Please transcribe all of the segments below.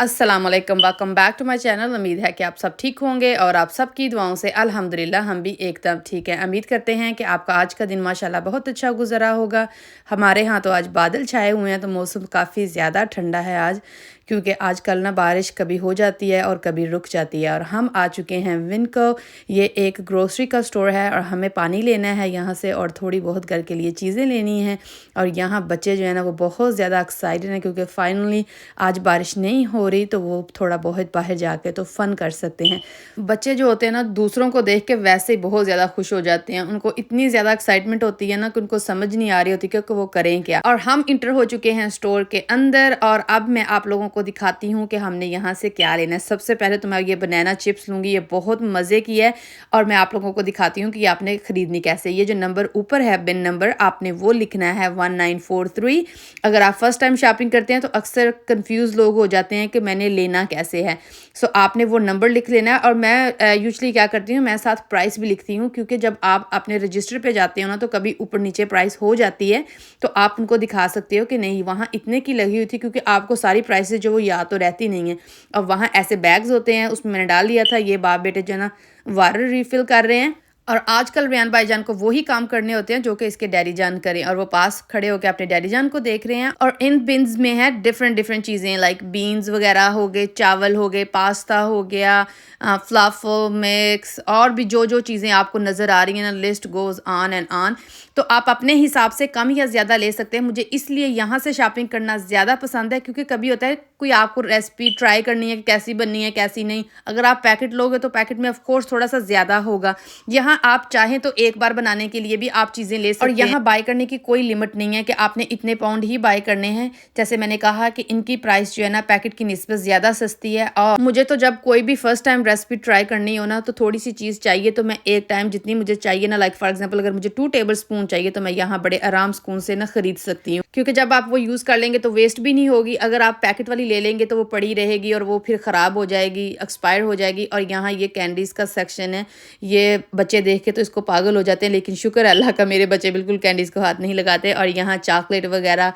अस्सलाम वालेकुम, welcome back to my channel. उम्मीद है कि आप सब ठीक होंगे और आप सबकी दुआओं से अल्हम्दुलिल्लाह हम भी एकदम ठीक हैं। उम्मीद करते हैं कि आपका आज का दिन माशाल्लाह बहुत अच्छा गुजरा होगा। हमारे यहाँ तो आज बादल छाए हुए हैं, तो मौसम काफ़ी ज़्यादा ठंडा है आज, क्योंकि आजकल ना बारिश कभी हो जाती है और कभी रुक जाती है। और हम आ चुके हैं विनको। ये एक ग्रोसरी का स्टोर है और हमें पानी लेना है यहाँ से और थोड़ी बहुत घर के लिए चीज़ें लेनी हैं। और यहाँ बच्चे जो है ना वो बहुत ज़्यादा एक्साइटेड हैं, क्योंकि फाइनली आज बारिश नहीं हो रही, तो वो थोड़ा बहुत बाहर जाके तो फ़न कर सकते हैं। बच्चे जो होते हैं ना दूसरों को देख के वैसे ही बहुत ज़्यादा खुश हो जाते हैं। उनको इतनी ज़्यादा एक्साइटमेंट होती है ना कि उनको समझ नहीं आ रही होती कि वो करें क्या। और हम इंटर हो चुके हैं स्टोर के अंदर और अब मैं आप लोगों को दिखाती हूँ कि हमने यहाँ से क्या लेना है। सबसे पहले तो मैं ये बनाना चिप्स लूँगी, ये बहुत मज़े की है और मैं आप लोगों को दिखाती हूँ कि आपने ख़रीदनी कैसे। ये जो नंबर ऊपर है बिन नंबर, आपने वो लिखना है 1943। अगर आप फर्स्ट टाइम शॉपिंग करते हैं तो अक्सर कंफ्यूज लोग हो जाते हैं कि मैंने लेना कैसे है। सो आपने वो नंबर लिख लेना है। और मैं यूजुअली क्या करती हूँ, मैं साथ प्राइस भी लिखती हूँ, क्योंकि जब आप अपने रजिस्टर पे जाते हो ना तो कभी ऊपर नीचे प्राइस हो जाती है, तो आप उनको दिखा सकते हो कि नहीं वहाँ इतने की लगी हुई थी, क्योंकि आपको सारी प्राइसेस जो वो याद तो रहती नहीं है। और वहाँ ऐसे बैग्स होते हैं, उसमें मैंने डाल लिया था। ये बाप बेटे जो है ना वाटर रिफिल कर रहे हैं और आजकल रेयान भाईजान को वही काम करने होते हैं जो कि इसके डैडी जान करें, और वो पास खड़े होकर अपने डैडी जान को देख रहे हैं। और इन बिन्स में है डिफरेंट डिफरेंट चीज़ें, लाइक बीन्स वगैरह हो गए, चावल हो गए, पास्ता हो गया, फ्लफ मिक्स, और भी जो जो चीज़ें आपको नज़र आ रही हैं ना, list goes on and on. तो आप अपने हिसाब से कम या ज़्यादा ले सकते हैं। मुझे इसलिए यहाँ से शॉपिंग करना ज़्यादा पसंद है, क्योंकि कभी होता है कोई आपको रेसिपी ट्राई करनी है कि कैसी बननी है कैसी नहीं। अगर आप पैकेट लोगे तो पैकेट में ऑफ कोर्स थोड़ा सा ज़्यादा होगा। यहाँ आप चाहें तो एक बार बनाने के लिए भी आप चीज़ें ले सकते हैं। और यहाँ बाय करने की कोई लिमिट नहीं है कि आपने इतने पाउंड ही बाय करने हैं। जैसे मैंने कहा कि इनकी प्राइस जो है ना पैकेट की निस्बत ज़्यादा सस्ती है। और मुझे तो जब कोई भी फर्स्ट टाइम रेसिपी ट्राई करनी हो ना तो थोड़ी सी चीज़ चाहिए, तो मैं एक टाइम जितनी मुझे चाहिए ना, लाइक फॉर एग्जाम्पल अगर मुझे 2 टेबल स्पून चाहिए तो मैं यहाँ बड़े आराम सुकून से ना खरीद सकती हूँ, क्योंकि जब आप वो यूज़ कर लेंगे तो वेस्ट भी नहीं होगी। अगर आप पैकेट वाली ले लेंगे तो वो पड़ी रहेगी और वो फिर ख़राब हो जाएगी, एक्सपायर हो जाएगी। और यहाँ ये कैंडीज़ का सेक्शन है। ये बच्चे देख के तो इसको पागल हो जाते हैं, लेकिन शुक्र है अल्लाह का मेरे बच्चे बिल्कुल कैंडीज़ को हाथ नहीं लगाते। और यहाँ चॉकलेट वगैरह,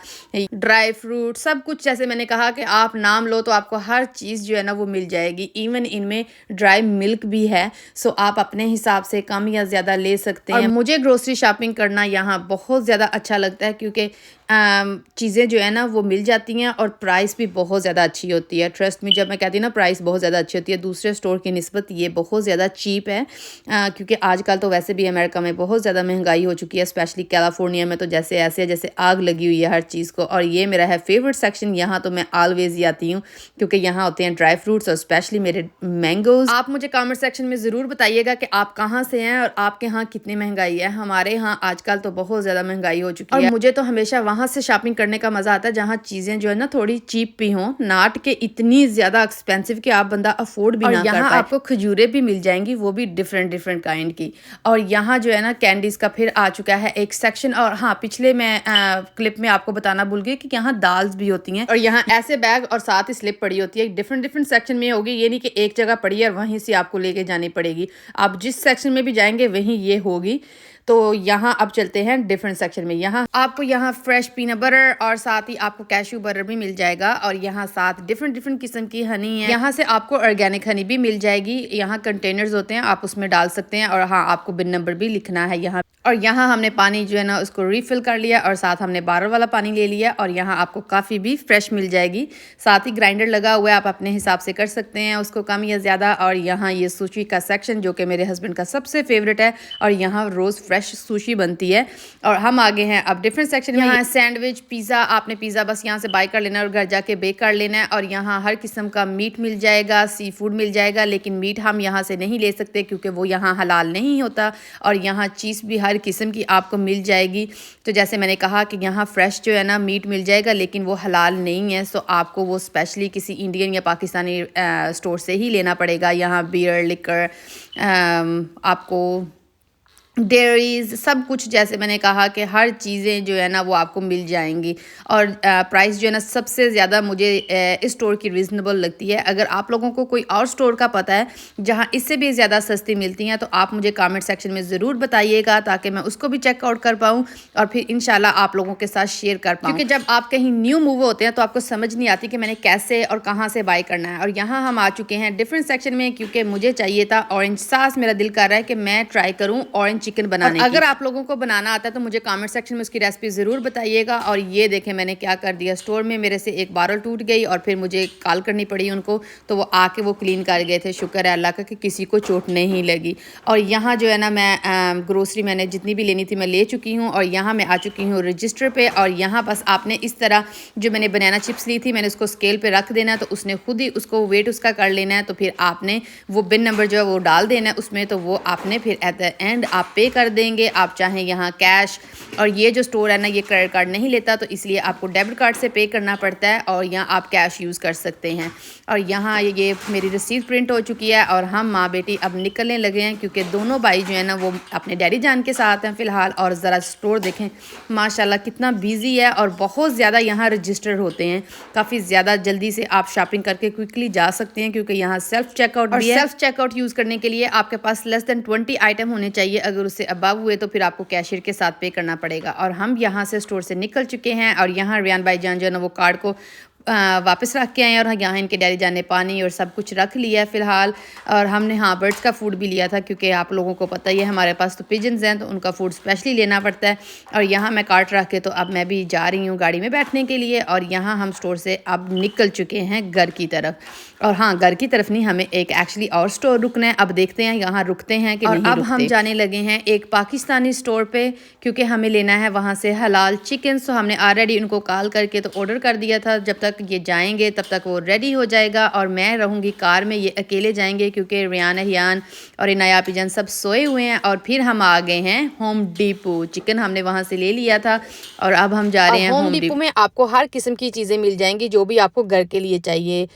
ड्राई फ्रूट, सब कुछ जैसे मैंने कहा कि आप नाम लो तो आपको हर चीज़ जो है ना वो मिल जाएगी। इवन इनमें ड्राई मिल्क भी है। सो आप अपने हिसाब से कम या ज़्यादा ले सकते हैं। और मुझे ग्रोसरी शॉपिंग करना यहाँ बहुत ज़्यादा अच्छा लगता है, क्योंकि चीज़ें जो है ना वो मिल जाती हैं और प्राइस भी बहुत ज़्यादा अच्छी होती है। ट्रस्ट में जब मैं कहती हूँ ना प्राइस बहुत ज़्यादा अच्छी होती है, दूसरे स्टोर की निस्बत ये बहुत ज़्यादा चीप है। क्योंकि आजकल तो वैसे भी अमेरिका में बहुत ज़्यादा महंगाई हो चुकी है, स्पेशली कैलिफोर्निया में तो जैसे ऐसे है जैसे आग लगी हुई है हर चीज़ को। और ये मेरा है फेवरेट सेक्शन, यहाँ तो मैं ऑलवेज ही आती हूँ, क्योंकि यहाँ होते हैं ड्राई फ्रूट्स और स्पेशली मेरे मैंगोज। आप मुझे कमेंट सेक्शन में ज़रूर बताइएगा कि आप कहाँ से हैं और आपके यहाँ कितनी महंगाई है। हमारे यहाँ आजकल तो बहुत ज़्यादा महंगाई हो चुकी है। और मुझे तो हमेशा वहाँ से शॉपिंग करने का मज़ा आता है जहाँ चीज़ें जो है ना थोड़ी चीप भी हों, नाट के इतनी ज़्यादा एक्सपेंसिव कि आप बंदा अफोर्ड भी ना कर पाए। यहाँ आपको खजूरें भी मिल जाएंगी, वो भी डिफरेंट डिफरेंट काइंड की। और यहाँ जो है ना कैंडीज़ का फिर आ चुका है एक सेक्शन। और हाँ, पिछले मैं क्लिप में आपको बताना भूल गई कि यहाँ दाल्स भी होती हैं और यहाँ ऐसे बैग और साथ ही स्लिप पड़ी होती है। डिफरेंट डिफरेंट सेक्शन में होगी, ये नहीं कि एक जगह पड़ी है और वहीं से आपको लेके जानी पड़ेगी। आप जिस सेक्शन में भी जाएंगे वहीं ये होगी। तो यहाँ अब चलते हैं डिफरेंट सेक्शन में। यहाँ आपको यहाँ फ्रेश पीनट बटर और साथ ही आपको कैशू बटर भी मिल जाएगा। और यहाँ साथ डिफरेंट डिफरेंट किस्म की हनी है। यहाँ से आपको ऑर्गेनिक हनी भी मिल जाएगी। यहाँ कंटेनर्स होते हैं, आप उसमें डाल सकते हैं। और हाँ, आपको बिन नंबर भी लिखना है यहाँ। और यहाँ हमने पानी जो है ना उसको रिफिल कर लिया और साथ हमने बारल वाला पानी ले लिया। और यहाँ आपको काफ़ी भी फ्रेश मिल जाएगी। साथ ही ग्राइंडर लगा हुआ है, आप अपने हिसाब से कर सकते हैं उसको कम या ज़्यादा। और यहाँ ये सुशी का सेक्शन जो कि मेरे हस्बैंड का सबसे फेवरेट है, और यहाँ रोज़ फ्रेश सुशी बनती है। और हम आगे हैं अब डिफरेंट सेक्शन में। यहाँ सैंडविच, पिज़्ज़ा, आपने पिज़्ज़ा बस यहाँ से बाय कर लेना और घर जाके बेक कर लेना है। और यहाँ हर किस्म का मीट मिल जाएगा, सी फूड मिल जाएगा, लेकिन मीट हम यहाँ से नहीं ले सकते क्योंकि वो यहाँ हलाल नहीं होता। और यहाँ चीज़ भी हर किस्म की आपको मिल जाएगी। तो जैसे मैंने कहा कि यहाँ फ्रेश जो है ना मीट मिल जाएगा, लेकिन वो हलाल नहीं है। सो आपको वो स्पेशली किसी इंडियन या पाकिस्तानी स्टोर से ही लेना पड़ेगा। यहाँ बियर, लिकर, आपको डेयरीज़ सब कुछ, जैसे मैंने कहा कि हर चीज़ें जो है ना वो आपको मिल जाएँगी। और प्राइस जो है ना सबसे ज़्यादा मुझे इस स्टोर की रीज़नेबल लगती है। अगर आप लोगों को कोई और स्टोर का पता है जहाँ इससे भी ज़्यादा सस्ती मिलती हैं, तो आप मुझे कमेंट सेक्शन में ज़रूर बताइएगा, ताकि मैं उसको भी चेकआउट कर पाऊँ और फिर इंशाल्लाह आप लोगों के साथ शेयर कर पाऊँ। क्योंकि जब आप कहीं न्यू मूव होते हैं तो आपको समझ नहीं आती कि मैंने कैसे और कहाँ से बाय करना है। और यहाँ हम आ चुके हैं डिफरेंट सेक्शन में, क्योंकि मुझे चाहिए था ऑरेंज सॉस। मेरा दिल कर रहा है कि मैं ट्राई करूँ ऑरेंज चिकन बनाने की। अगर आप लोगों को बनाना आता है तो मुझे कमेंट सेक्शन में उसकी रेसिपी ज़रूर बताइएगा। और ये देखें मैंने क्या कर दिया, स्टोर में मेरे से एक बारल टूट गई और फिर मुझे कॉल करनी पड़ी उनको, तो वो आके वो क्लीन कर गए थे। शुक्र है अल्लाह का कि किसी को चोट नहीं लगी। और यहाँ जो है ना मैं ग्रोसरी मैंने जितनी भी लेनी थी मैं ले चुकी हूँ, और यहाँ मैं आ चुकी हूँ रजिस्टर पे। और यहाँ बस आपने इस तरह जो मैंने बनाना चिप्स ली थी मैंने उसको स्केल पे रख देना है, तो उसने खुद ही उसको वेट उसका कर लेना है। तो फिर आपने वो बिन नंबर जो है वो डाल देना है उसमें, तो वो आपने फिर एट द एंड आप पे कर देंगे। आप चाहें यहाँ कैश, और ये जो स्टोर है ना ये क्रेडिट कार्ड नहीं लेता, तो इसलिए आपको डेबिट कार्ड से पे करना पड़ता है, और यहाँ आप कैश यूज़ कर सकते हैं। और यहाँ ये मेरी रसीद प्रिंट हो चुकी है और हम माँ बेटी अब निकलने लगे हैं, क्योंकि दोनों भाई जो है ना वो अपने डैडी जान के साथ हैं फ़िलहाल। और ज़रा स्टोर देखें माशाल्लाह कितना बिजी है, और बहुत ज़्यादा यहाँ रजिस्टर होते हैं। काफ़ी ज़्यादा जल्दी से आप शॉपिंग करके क्विकली जा सकते हैं, क्योंकि यहाँ सेल्फ चेकआउट भी है। सेल्फ चेकआउट यूज़ करने के लिए आपके पास लेस देन 20 आइटम होने चाहिए। अगर उससे अबव हुए तो फिर आपको कैशियर के साथ पे करना पड़ेगा। और हम यहाँ से स्टोर से निकल चुके हैं, और यहाँ रियान भाईजान जो है ना वो कार्ड को वापस रख के आए, और यहाँ इनके डैडी जान ने पानी और सब कुछ रख लिया है फ़िलहाल। और हमने हाँ बर्ड्स का फूड भी लिया था, क्योंकि आप लोगों को पता ही है हमारे पास तो पिजन्स हैं, तो उनका फूड स्पेशली लेना पड़ता है। और यहाँ मैं कार्ट रख के तो अब मैं भी जा रही हूँ गाड़ी में बैठने के लिए। और यहाँ हम स्टोर से अब निकल चुके हैं घर की तरफ। और हाँ, घर की तरफ नहीं, हमें एक एक्चुअली और स्टोर रुकना है। अब देखते हैं यहाँ रुकते हैं कि नहीं रुकते। अब हम जाने लगे हैं एक पाकिस्तानी स्टोर पे, क्योंकि हमें लेना है वहाँ से हलाल चिकन। सो हमने ऑलरेडी उनको कॉल करके तो ऑर्डर कर दिया था। जब तक ये जाएंगे तब तक वो रेडी हो जाएगा, और मैं रहूँगी कार में, ये अकेले जाएंगे क्योंकि रियान अहियान और इनाया पिजन सब सोए हुए हैं। और फिर हम आ गए हैं होम डिपो। चिकन हमने वहाँ से ले लिया था, और अब हम जा रहे हैं होम डिपो में। आपको हर किस्म की चीज़ें मिल जाएंगी जो भी आपको घर के लिए चाहिए।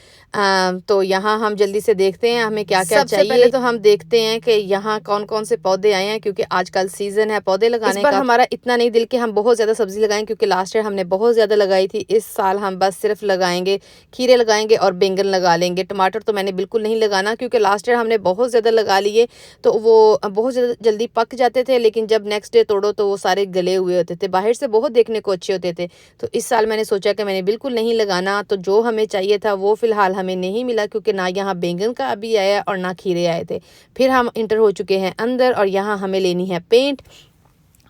तो यहाँ हम जल्दी से देखते हैं हमें क्या क्या चाहिए। सबसे पहले तो हम देखते हैं कि यहाँ कौन कौन से पौधे आए हैं, क्योंकि आजकल सीजन है पौधे लगाने का। हमारा इतना नहीं दिल कि हम बहुत ज़्यादा सब्जी लगाएं, क्योंकि लास्ट ईयर हमने बहुत ज़्यादा लगाई थी। इस साल हम बस सिर्फ लगाएंगे खीरे लगाएंगे और बैंगन लगा लेंगे। टमाटर तो मैंने बिल्कुल नहीं लगाना, क्योंकि लास्ट ईयर हमने बहुत ज़्यादा लगा लिए तो वो बहुत ज़्यादा जल्दी पक जाते थे, लेकिन जब नेक्स्ट डे तोड़ो तो वो सारे गले हुए होते थे। बाहर से बहुत देखने को अच्छे होते थे। तो इस साल मैंने सोचा कि मैंने बिल्कुल नहीं लगाना। तो जो हमें चाहिए था वो फ़िलहाल हमें नहीं मिला, क्योंकि ना यहाँ बैंगन का अभी आया और ना खीरे आए थे। फिर हम इंटर हो चुके हैं अंदर, और यहाँ हमें लेनी है पेंट।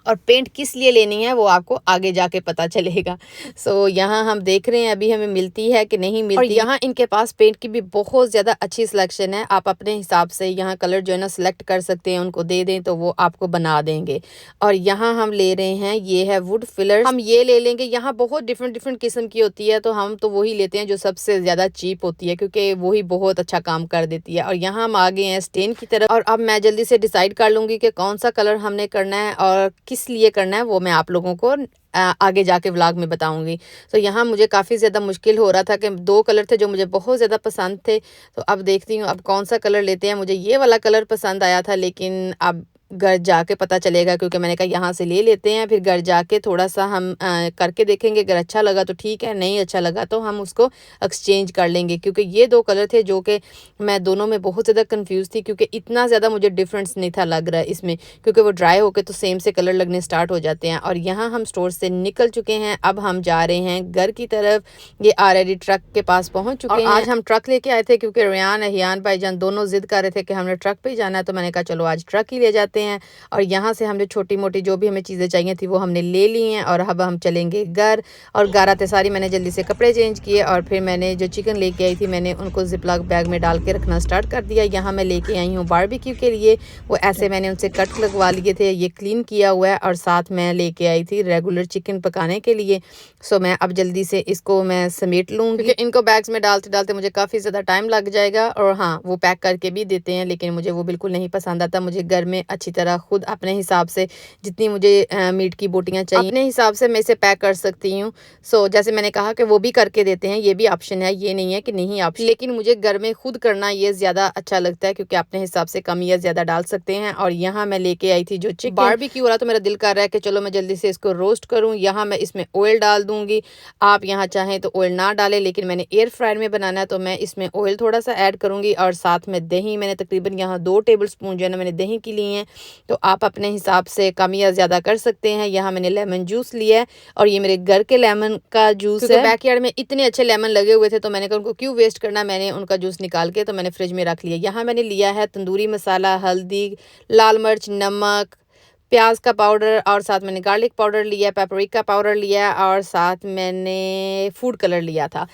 और पेंट किस लिए लेनी है वो आपको आगे जाके पता चलेगा। सो यहाँ हम देख रहे हैं अभी हमें मिलती है कि नहीं मिलती। और यहाँ इनके पास पेंट की भी बहुत ज़्यादा अच्छी सिलेक्शन है। आप अपने हिसाब से यहाँ कलर जो है ना सिलेक्ट कर सकते हैं, उनको दे दें तो वो आपको बना देंगे। और यहाँ हम ले रहे हैं, ये है वुड फिलर, हम ये ले लेंगे। यहाँ बहुत डिफरेंट किस्म की होती है, तो हम तो वही लेते हैं जो सबसे ज़्यादा चीप होती है, क्योंकि वही बहुत अच्छा काम कर देती है। और यहाँ हम आ गए हैं स्टेन की तरफ, और अब मैं जल्दी से डिसाइड कर लूँगी कि कौन सा कलर हमने करना है और किस लिए करना है, वो मैं आप लोगों को आगे जाके व्लॉग में बताऊंगी। तो यहाँ मुझे काफ़ी ज़्यादा मुश्किल हो रहा था कि दो कलर थे जो मुझे बहुत ज़्यादा पसंद थे। तो अब देखती हूँ अब कौन सा कलर लेते हैं। मुझे ये वाला कलर पसंद आया था, लेकिन अब घर जाके पता चलेगा, क्योंकि मैंने कहा यहाँ से ले लेते हैं, फिर घर जाके थोड़ा सा हम करके देखेंगे। अगर अच्छा लगा तो ठीक है, नहीं अच्छा लगा तो हम उसको एक्सचेंज कर लेंगे। क्योंकि ये दो कलर थे जो कि मैं दोनों में बहुत ज़्यादा कंफ्यूज थी, क्योंकि इतना ज़्यादा मुझे डिफरेंस नहीं था लग रहा है इसमें, क्योंकि वो ड्राई होके तो सेम से कलर लगने स्टार्ट हो जाते हैं। और यहाँ हम स्टोर से निकल चुके हैं, अब हम जा रहे हैं घर की तरफ। ये ऑलरेडी ट्रक के पास पहुँच चुके हैं। आज हम ट्रक लेके आए थे, क्योंकि रियान अहियान भाईजान दोनों जिद कर रहे थे कि हमने ट्रक पे जाना है। तो मैंने कहा चलो आज ट्रक ही ले जाते हैं। और यहाँ से हमने छोटी मोटी जो भी हमें चीज़ें चाहिए थी वो हमने ले ली हैं, और अब हम चलेंगे घर। और घर आते सारी मैंने जल्दी से कपड़े चेंज किए, और फिर मैंने जो चिकन लेके आई थी मैंने उनको जिपलॉक बैग में डाल के रखना स्टार्ट कर दिया। यहाँ मैं लेके आई हूँ बारबेक्यू के लिए, वो ऐसे मैंने उनसे कट लगवा लिए थे, ये क्लीन किया हुआ है। और साथ मैं लेके आई थी रेगुलर चिकन पकाने के लिए। सो मैं अब जल्दी से इसको मैं समेट लूँगी, क्योंकि इनको बैग्स में डालते डालते मुझे काफ़ी ज़्यादा टाइम लग जाएगा। और हाँ, वो पैक करके भी देते हैं, लेकिन मुझे वो बिल्कुल नहीं पसंद आता। मुझे घर में अच्छी अच्छी तरह खुद अपने हिसाब से जितनी मुझे मीट की बोटियाँ चाहिए अपने हिसाब से मैं इसे पैक कर सकती हूँ। सो जैसे मैंने कहा कि वो भी करके देते हैं, ये भी ऑप्शन है, ये नहीं है कि नहीं ऑप्शन, लेकिन मुझे घर में खुद करना ये ज़्यादा अच्छा लगता है क्योंकि अपने हिसाब से कम या ज़्यादा डाल सकते हैं। और यहाँ मैं लेके आई थी जो चिकन बारबेक्यू वाला, तो मेरा दिल कर रहा है कि चलो मैं जल्दी से इसको रोस्ट करूँ। यहाँ मैं इसमें ऑयल डाल दूँगी, आप यहाँ चाहें तो ऑयल ना डालें, लेकिन मैंने एयर फ्रायर में बनाना है तो मैं इसमें ऑयल थोड़ा सा ऐड करूँगी। और साथ में दही, मैंने तकरीबन यहाँ 2 टेबल स्पून जो है ना मैंने दही की ली हैं, तो आप अपने हिसाब से कम या ज़्यादा कर सकते हैं। यहाँ मैंने लेमन जूस लिया है और ये मेरे घर के लेमन का जूस है। बैकयार्ड में इतने अच्छे लेमन लगे हुए थे तो मैंने कहा उनको क्यों वेस्ट करना, मैंने उनका जूस निकाल के तो मैंने फ्रिज में रख लिया। यहाँ मैंने लिया है तंदूरी मसाला, हल्दी, लाल मिर्च, नमक, प्याज का पाउडर और साथ मैंने गार्लिक पाउडर लिया, पेपरिका पाउडर लिया और साथ मैंने फूड कलर लिया था।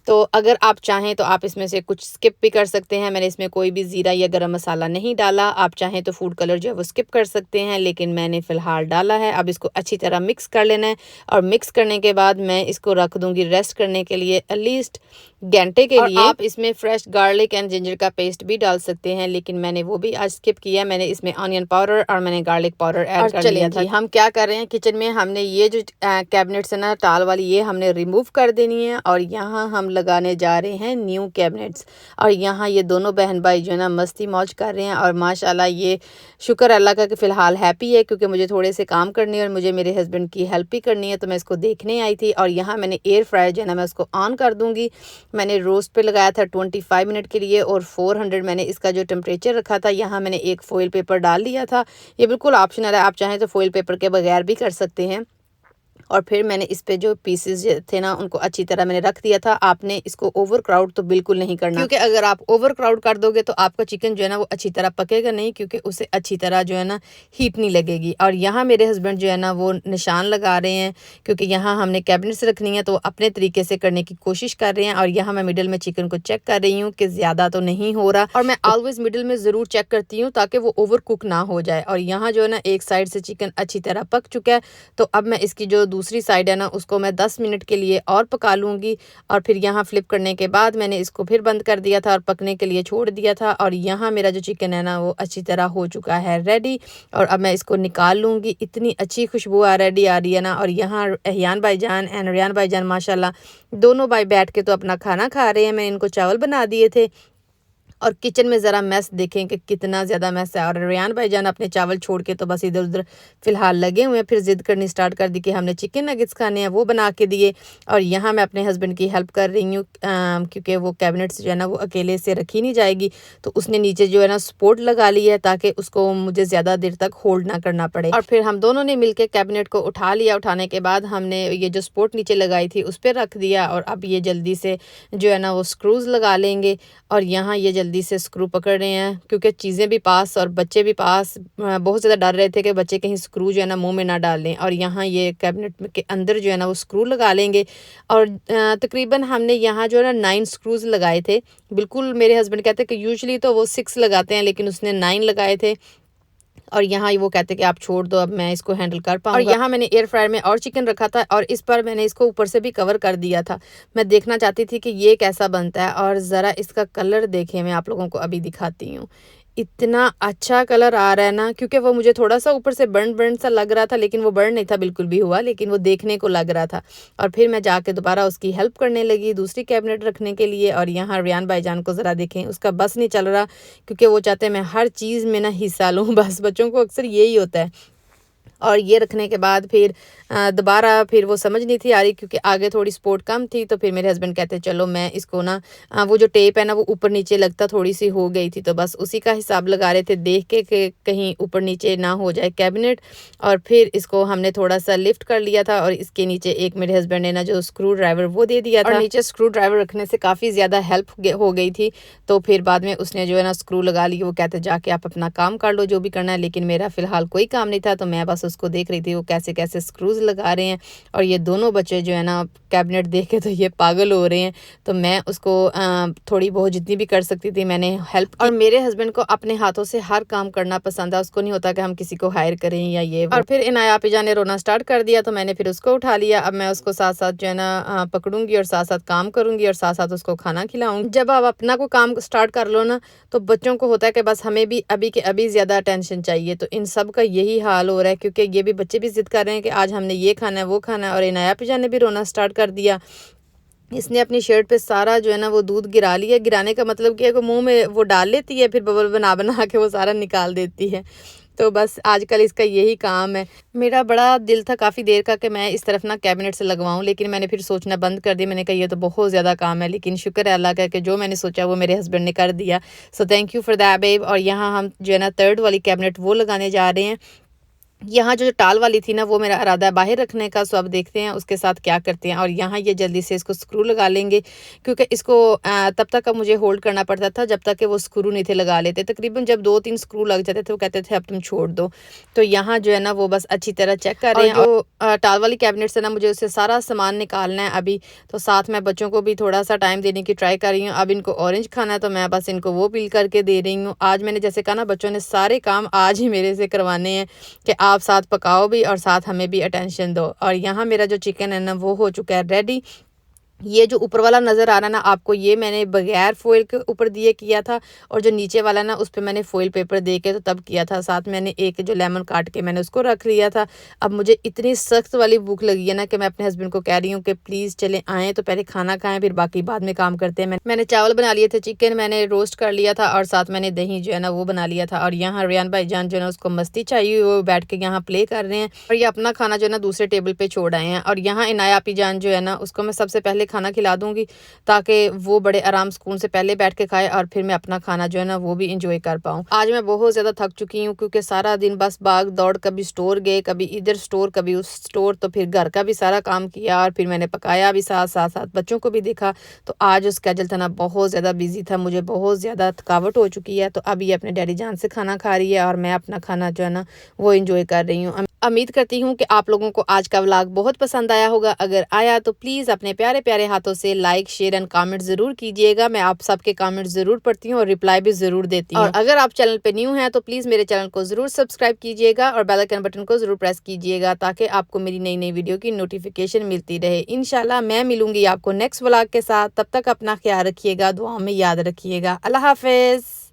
तो अगर आप चाहें तो आप इसमें से कुछ स्किप भी कर सकते हैं। मैंने इसमें कोई भी ज़ीरा या गरम मसाला नहीं डाला। आप चाहें तो फूड कलर जो है वो स्किप कर सकते हैं, लेकिन मैंने फ़िलहाल डाला है। अब इसको अच्छी तरह मिक्स कर लेना है और मिक्स करने के बाद मैं इसको रख दूँगी रेस्ट करने के लिए एटलीस्ट घंटे के लिए। आप इसमें फ्रेश गार्लिक एंड जिंजर का पेस्ट भी डाल सकते हैं, लेकिन मैंने वो भी आज स्किप किया। मैंने इसमें ऑनियन पाउडर और मैंने गार्लिक पाउडर ऐड कर लिया था। हम क्या कर रहे हैं किचन में, हमने ये जो कैबिनेट्स है ना टाल वाली, ये हमने रिमूव कर देनी है और यहाँ हम लगाने जा रहे हैं न्यू कैबिनेट्स। और यहाँ ये दोनों बहन भाई जो है ना मस्ती मौज कर रहे हैं और माशाल्लाह ये शुक्र अल्लाह का कि फ़िलहाल हैप्पी है, क्योंकि मुझे थोड़े से काम करने और मुझे मेरे हस्बैंड की हेल्प भी करनी है, तो मैं इसको देखने आई थी। और यहाँ मैंने एयर फ्रायर जो है ना मैं उसको ऑन कर दूँगी। मैंने रोस्ट पे लगाया था 25 मिनट के लिए और 400 मैंने इसका जो टेम्परेचर रखा था। यहाँ मैंने एक फॉइल पेपर डाल लिया था, ये बिल्कुल ऑप्शनल है, आप चाहें तो फॉइल पेपर के बगैर भी कर सकते हैं। और फिर मैंने इस पे जो पीसेस थे ना उनको अच्छी तरह मैंने रख दिया था। आपने इसको ओवर क्राउड तो बिल्कुल नहीं करना, क्योंकि अगर आप ओवर क्राउड कर दोगे तो आपका चिकन जो है ना वो अच्छी तरह पकेगा नहीं, क्योंकि उसे अच्छी तरह जो है ना हीट नहीं लगेगी। और यहाँ मेरे हस्बैंड जो है ना वो निशान लगा रहे हैं, क्योंकि यहाँ हमने कैबिनेट्स रखनी है तो अपने तरीके से करने की कोशिश कर रहे हैं। और यहाँ मैं मिडिल में चिकन को चेक कर रही हूँ कि ज़्यादा तो नहीं हो रहा, और मैं ऑलवेज मिडिल में ज़रूर चेक करती हूँ ताकि वो ओवर कुक ना हो जाए। और यहाँ जो है ना एक साइड से चिकन अच्छी तरह पक चुका है, तो अब मैं इसकी जो दूसरी साइड है ना उसको मैं 10 मिनट के लिए और पका लूँगी। और फिर यहाँ फ्लिप करने के बाद मैंने इसको फिर बंद कर दिया था और पकने के लिए छोड़ दिया था। और यहाँ मेरा जो चिकन है ना वो अच्छी तरह हो चुका है रेडी, और अब मैं इसको निकाल लूँगी। इतनी अच्छी खुशबू रेडी आ रही है ना। और यहाँ एहयान भाईजान एंड रियान भाईजान माशाल्लाह दोनों भाई बैठ के तो अपना खाना खा रहे हैं। मैंने इनको चावल बना दिए थे और किचन में ज़रा मैस देखें कि कितना ज़्यादा मैस है। और रियान भाईजान अपने चावल छोड़ के तो बस इधर उधर फ़िलहाल लगे हुए हैं। फिर ज़िद करनी स्टार्ट कर दी कि हमने चिकन नगेट्स खाने हैं, वो बना के दिए। और यहाँ मैं अपने हस्बैंड की हेल्प कर रही हूँ, क्योंकि वो कैबिनेट्स जो है ना वो अकेले से रखी नहीं जाएगी, तो उसने नीचे जो है ना सपोर्ट लगा ली है ताकि उसको मुझे ज़्यादा देर तक होल्ड ना करना पड़े। और फिर हम दोनों ने मिलकर कैबिनेट को उठा लिया। उठाने के बाद हमने ये जो सपोर्ट नीचे लगाई थी उस पर रख दिया। और अब ये जल्दी से जो है ना वो स्क्रूज़ लगा लेंगे। और यहाँ ये जल्दी से स्क्रू पकड़ रहे हैं, क्योंकि चीज़ें भी पास और बच्चे भी पास, बहुत ज़्यादा डर रहे थे कि बच्चे कहीं स्क्रू जो है ना मुंह में ना डाल लें। और यहाँ ये कैबिनेट के अंदर जो है ना वो स्क्रू लगा लेंगे। और तकरीबन हमने यहाँ जो है ना 9 स्क्रूज़ लगाए थे। बिल्कुल मेरे हस्बैंड कहते हैं कि यूजुअली तो वो 6 लगाते हैं, लेकिन उसने 9 लगाए थे। और यहाँ वो कहते हैं कि आप छोड़ दो, अब मैं इसको हैंडल कर पाऊंगा। और यहाँ मैंने एयर फ्रायर में और चिकन रखा था और इस पर मैंने इसको ऊपर से भी कवर कर दिया था। मैं देखना चाहती थी कि ये कैसा बनता है। और ज़रा इसका कलर देखें, मैं आप लोगों को अभी दिखाती हूँ। इतना अच्छा कलर आ रहा है ना, क्योंकि वो मुझे थोड़ा सा ऊपर से बर्न सा लग रहा था, लेकिन वो बर्न नहीं था बिल्कुल भी हुआ, लेकिन वो देखने को लग रहा था। और फिर मैं जाके दोबारा उसकी हेल्प करने लगी दूसरी कैबिनेट रखने के लिए। और यहाँ रियान भाईजान को ज़रा देखें, उसका बस नहीं चल रहा, क्योंकि वो चाहते हैं मैं हर चीज़ में ना हिस्सा लूँ। बस बच्चों को अक्सर यही होता है। और ये रखने के बाद फिर दोबारा फिर वो समझ नहीं थी आ रही, क्योंकि आगे थोड़ी सपोर्ट कम थी। तो फिर मेरे हस्बैंड कहते चलो मैं इसको ना वो जो टेप है ना वो ऊपर नीचे लगता थोड़ी सी हो गई थी, तो बस उसी का हिसाब लगा रहे थे, देख के कि कहीं ऊपर नीचे ना हो जाए कैबिनेट। और फिर इसको हमने थोड़ा सा लिफ्ट कर लिया था और इसके नीचे एक मेरे हस्बैंड ने ना जो स्क्रू ड्राइवर वो दे दिया था। और नीचे स्क्रू ड्राइवर रखने से काफ़ी ज़्यादा हेल्प हो गई थी। तो फिर बाद में उसने जो है ना स्क्रू लगा ली। वो कहते जाके आप अपना काम कर लो जो भी करना है, लेकिन मेरा फ़िलहाल कोई काम नहीं था, तो मैं बस उसको देख रही थी वो कैसे-कैसे स्क्रूज़ लगा रहे हैं और ये दोनों बच्चे जो है ना कैबिनेट देख के तो ये पागल हो रहे हैं। तो मैं उसको थोड़ी बहुत जितनी भी कर सकती थी मैंने हेल्प की। और मेरे हस्बैंड को अपने हाथों से हर काम करना पसंद है, उसको नहीं होता कि हम किसी को हायर करें या ये वो। और फिर इनाया आपी जान ने रोना स्टार्ट कर दिया तो मैंने फिर उसको उठा लिया। अब मैं उसको साथ-साथ जो है ना पकड़ूँगी और साथ-साथ काम करूँगी और साथ-साथ उसको खाना खिलाऊँगी। जब आप अपना कोई काम स्टार्ट कर लो ना तो बच्चों को होता है कि बस हमें भी अभी के अभी ज़्यादा अटेंशन चाहिए। तो इन सब का यही हाल हो रहा है क्योंकि ये भी बच्चे भी ज़िद कर रहे हैं कि आज हमने ये खाना है, वो खाना है और इनाया आपी जान ने भी रोना स्टार्ट कर दिया। इसने अपनी शर्ट पे सारा जो है ना वो दूध गिरा लिया। गिराने का मतलब क्या है कि मुँह में वो डाल लेती है, फिर बबल बना-बना के वो सारा निकाल देती है। तो बस आजकल इसका यही काम है। मेरा बड़ा दिल था काफ़ी देर का कि मैं इस तरफ ना कैबिनेट से लगवाऊँ, लेकिन मैंने फिर सोचना बंद कर दिया। मैंने कहा ये तो बहुत ज़्यादा काम है, लेकिन शुक्र है अल्लाह का कि जो मैंने सोचा वो मेरे हस्बैंड ने कर दिया। So thank you for that babe. और यहाँ हम जो है ना 3rd वाली कैबिनेट वो लगाने जा रहे हैं। यहाँ जो टाल वाली थी ना वो मेरा इरादा है बाहर रखने का। सो अब देखते हैं उसके साथ क्या करते हैं। और यहाँ ये जल्दी से इसको स्क्रू लगा लेंगे क्योंकि इसको तब तक अब मुझे होल्ड करना पड़ता था जब तक कि वो स्क्रू नहीं थे लगा लेते। तकरीबन जब 2-3 स्क्रू लग जाते थे वो कहते थे अब तुम छोड़ दो। तो यहाँ जो है ना वो बस अच्छी तरह चेक कर रहे हैं। जो टाल वाली कैबिनेट से ना मुझे उससे सारा सामान निकालना है अभी। तो साथ में बच्चों को भी थोड़ा सा टाइम देने की ट्राई कर रही हूँ। अब इनको ऑरेंज खाना है तो मैं बस इनको वो पील करके दे रही हूँ। आज मैंने जैसे कहा ना बच्चों ने सारे काम आज ही मेरे से करवाने हैं कि आप साथ पकाओ भी और साथ हमें भी अटेंशन दो। और यहाँ मेरा जो चिकन है ना वो हो चुका है रेडी। ये जो ऊपर वाला नज़र आ रहा है ना आपको ये मैंने बगैर फ़ॉइल के ऊपर दिए किया था और जो नीचे वाला ना उस पे मैंने फ़ॉइल पेपर दे के तो तब किया था। साथ मैंने एक जो लेमन काट के मैंने उसको रख लिया था। अब मुझे इतनी सख्त वाली भूख लगी है ना कि मैं अपने हस्बैंड को कह रही हूँ कि प्लीज़ चलें आएँ तो पहले खाना खाएँ फिर बाकी बाद में काम करते हैं। मैंने चावल बना लिए थे, चिकन मैंने रोस्ट कर लिया था और साथ मैंने दही जो है ना वो बना लिया था। और यहाँ रेयान भाईजान जो है ना उसको मस्ती चाहिए वो बैठ के यहाँ प्ले कर रहे हैं और ये अपना खाना जो है ना दूसरे टेबल पे छोड़ आए हैं। और यहाँ इनाया आपी जान जो है ना उसको मैं सबसे पहले खाना खिला दूँगी ताकि वो बड़े आराम सुकून से पहले बैठ के खाए और फिर मैं अपना खाना जो है ना वो भी इंजॉय कर पाऊँ। आज मैं बहुत ज़्यादा थक चुकी हूँ क्योंकि सारा दिन बस भाग दौड़, कभी स्टोर गए, कभी इधर स्टोर, कभी उस स्टोर। तो फिर घर का भी सारा काम किया और फिर मैंने पकाया भी साथ बच्चों को भी देखा। तो आज स्केड्यूल था ना बहुत ज़्यादा बिजी था, मुझे बहुत ज़्यादा थकावट हो चुकी है। तो अब ये अपने डैडी जान से खाना खा रही है और मैं अपना खाना जो है ना वो इंजॉय कर रही हूँ। उम्मीद करती हूँ कि आप लोगों को आज का व्लॉग बहुत पसंद आया होगा। अगर आया तो प्लीज़ अपने प्यारे-प्यारे हाथों से लाइक, शेयर एंड कमेंट ज़रूर कीजिएगा। मैं आप सबके कमेंट ज़रूर पढ़ती हूँ और रिप्लाई भी ज़रूर देती हूँ। और अगर आप चैनल पे न्यू हैं तो प्लीज़ मेरे चैनल को ज़रूर सब्सक्राइब कीजिएगा और बेल आइकन बटन को ज़रूर प्रेस कीजिएगा ताकि आपको मेरी नई-नई वीडियो की नोटिफिकेशन मिलती रहे। इंशाल्लाह मैं मिलूँगी आपको नेक्स्ट व्लॉग के साथ। तब तक अपना ख्याल रखिएगा, दुआओं में याद रखिएगा। अल्लाह हाफ़िज़।